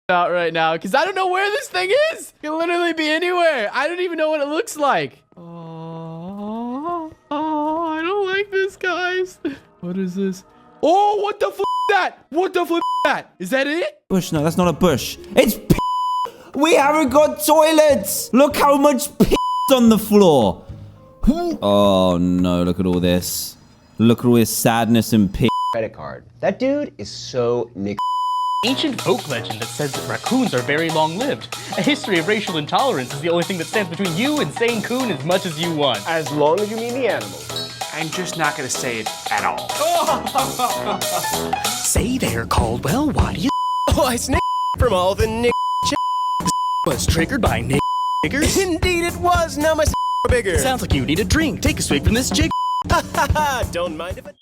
out right now because I don't know where this thing is. It can literally be anywhere. I don't even know what it looks like. Oh, I don't like this, guys. What is this? Oh, what the f is that? What the f is that? Is that it? Bush, no, that's not a bush. It's p. We haven't got toilets. Look how much p on the floor. Oh, no, look at all this. Look at all this sadness and p. Credit card. That dude is so Nick. Ancient folk legend that says that raccoons are very long-lived. A history of racial intolerance is the only thing that stands between you and saying coon as much as you want. As long as you mean the animals. I'm just not gonna say it at all. Say there, Caldwell, why do you Oh, it's Nick from all the Nick was triggered by niggers? Indeed it was, now my bigger. Sounds like you need a drink. Take a swig from this jig. Don't mind if it...